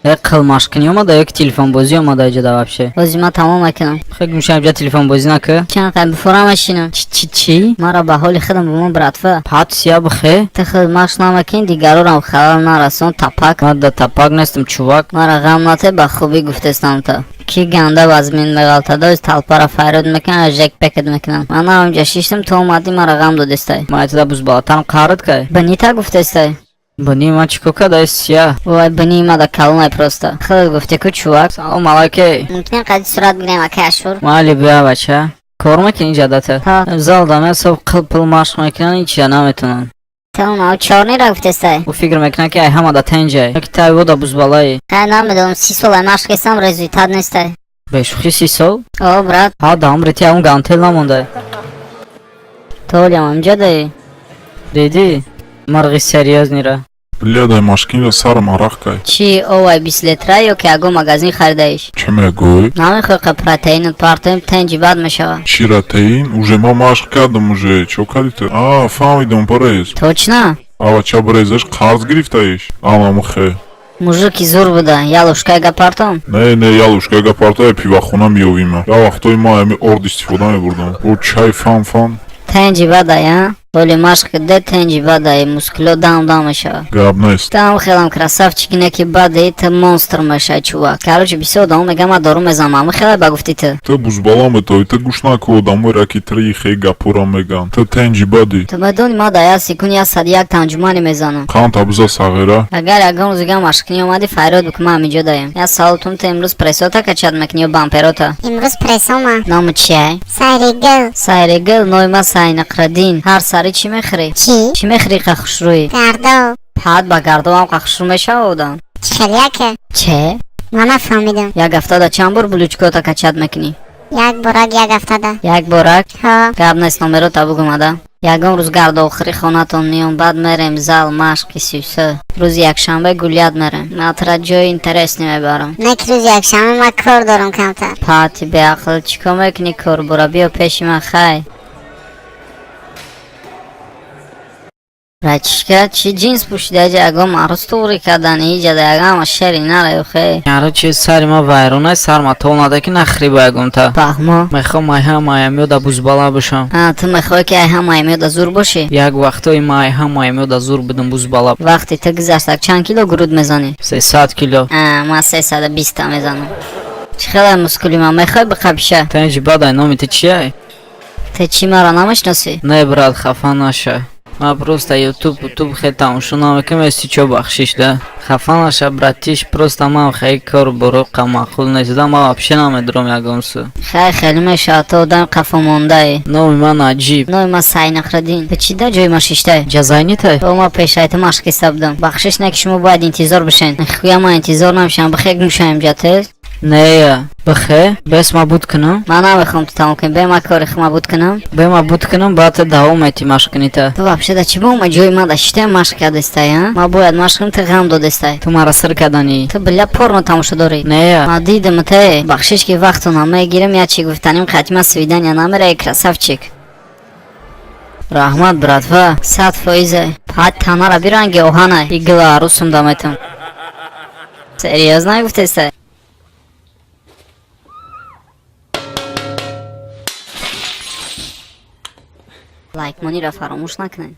Кыл машкини омада ёки телефонбозӣ омада иҷода вабше? Бозӣ ма тамом мекунам. Фикр мешавам ҷа телефонбозӣ нака? Чанақай бифора машинам. Чӣ? Мара ба ҳоли худам бо мо братва. Патсия бихе? Ты худ машқ намакин, дигарорам халал нарасон, тапак. Мада тапак нестам чувак. Мара ғам нате, ба хубӣ гуфтестам та. Ки ганда вазмин меғалтада, талпара файрод мекунам, жек пекет мекунам. Ман навамҷа шиштам, то омадӣ мара ғам додестай. Майтада бузбалатарам қард кай? Банита гуфтестай. Бани ма чико кадай сия? Вай бани мада калонай просто. Худ гуфте ку чувак. Салом алайкей. Мумкин қади сурат бигирем ака Ашур. Майли бия бача. Кор мекунӣ ҷадата? Ҳа. Зал даме соб қил пил машқ мекунан ин чия наметунан. Тамам чорнира гуфтестай. У фикр мекунад ки ай ҳамада тенҷай. Яки тай вода бузбалаи. Қай намедонам 30 сол ай машқ кесам результат нестай. Бешухи 30 сол? О брат, Ҳа дам рити ҳамун гантел намондай. толям амҷа даи. Диди? Марғи серьёзнира. Бля, дай машкинро сарам арақ кай. Чи овай 20 литра ё ки аго магазин харидаиш? Чӣ мегӯй? Намехӯй қа протеинот партоим тенҷи бад мешава. Чӣ ратеин? Уже ма машқ кардам уже. Чо кардӣ ту? Фаҳмидам барез. Точно? Ава ча барезаш қарз гирифтаиш? Амамухе. Мужики зур буда, ялушкай гапартом. Не, ялушка гапартоя пивахона меёвима. Я вақтои ма ами орд истифода мебурдам. О чай фан. Тенҷи бадай, а? Ҳоли машқ де тенҷи бадай, мускуло дам мешава. Гап нест. Там хелам красавчикине ки бадай, ты монстр мешавӣ чувак. Короче, бисёр одам мегӯям ма дору мезанам, ама хелай ба гуфти ты. Ту бузбала метои, ту гӯш наку одамоеро ки три хе гапора меган. Ту тенҷи бадӣ. Ту медони ма дар як секунд 101 танҷумани мезанам. Қанд абза сағира. Агар ягон рӯзига машқини омадӣ файрод бикун ман ҳаминҷо даем. Я салотум ту имрӯз прессота качад мекунӣ ё бамперота? امروز پرسوما Ному чиай? سایرگل Сайригил, ноима Сайнақраддин. Ҳар сари чӣ мехӯрӣ? چی؟ Чӣ мехӯрӣ қа хушрӯӣ? گردو Пад ба гардонам қа хушрӯ мешава одам. چلیکه Че? ما نفهمیدم Як ҳафтада чанд бор булучкота качад мекунӣ? یک براک یک افتاده Як борак? ها Гап нест, номерота бугумада. Ягон рӯз гарда охири хонатон миём, баъд мерем зал машқи сюса. рӯзи якшанбе гулят мерем. матра ҷои интересни мебарам. یک روز یک شنبه ما کار دارم کمتر пати беақл чико мекунӣ кор бура биё пеши ман хай. Рачишка чӣ ҷинс пӯшидаҷа ягон маъруз туғри кардани иҷада ягама шери нараё хе. Яро чи сари ма вайронай сарма то надаки нахри ба ягонта. Фаҳмо. Мехоҳам айҳа маямёда бузбала бошам. Ту мехоҳӣ ки айҳа маимёда зур бошӣ? Як вақтои ма айҳа маямёда зур будам бузбала. вақти ту гузашта чанд кило гуруд мезанӣ? 300 кило. Ман 320 мезанам. чӣ хеле мускули ман мехоҳӣ бихабиша? Тенҷи бадай номи ту чияй? Ту чӣ мара намешносӣ? Не брат хафа наша. Ма просто ютуб хе тамошо намекунам ести чо бахшиш да. Хафа наша братиш, просто ман хе кор буруқа маъқул нест да, ма вообще намедурам ягон су. хай хеле мешавад то одами қафомондаи. Номи ман аҷиб. номи ман Сайнақраддин. ту чӣ да ҷои ма шиштай? Ҷазайнитай? то ма пешайти машқ киста будам. бахшиш не ки шумо бояд интизор бишен. мехӯям ман интизор намешам, бихе гумшаем ҷатез. Не бихе бес ма буд кунам. ман намехоҳам ту тамом кунӣ, бема кори худ ма буд кунам. Бе ма буд кунам баъд ту давом ети машқ кунита. ту вообще да чӣ бо ма ҷои ма да шиштай машқ кардестай, а? ма бояд машқ кунам, ту ғам додестай. Ту мара сир кардани. ту бilla порно тамошодорӣ. Не ма дидам те. бахшиш ки вақтона мегирам, я чӣ гуфтаним қатима свидания намераи красавчик. раҳмат братва, 100%. пад танара биранги оҳанай. игла арӯсум даметам. серьёзно гуфтестай? лайкмониро фаромӯш накунед.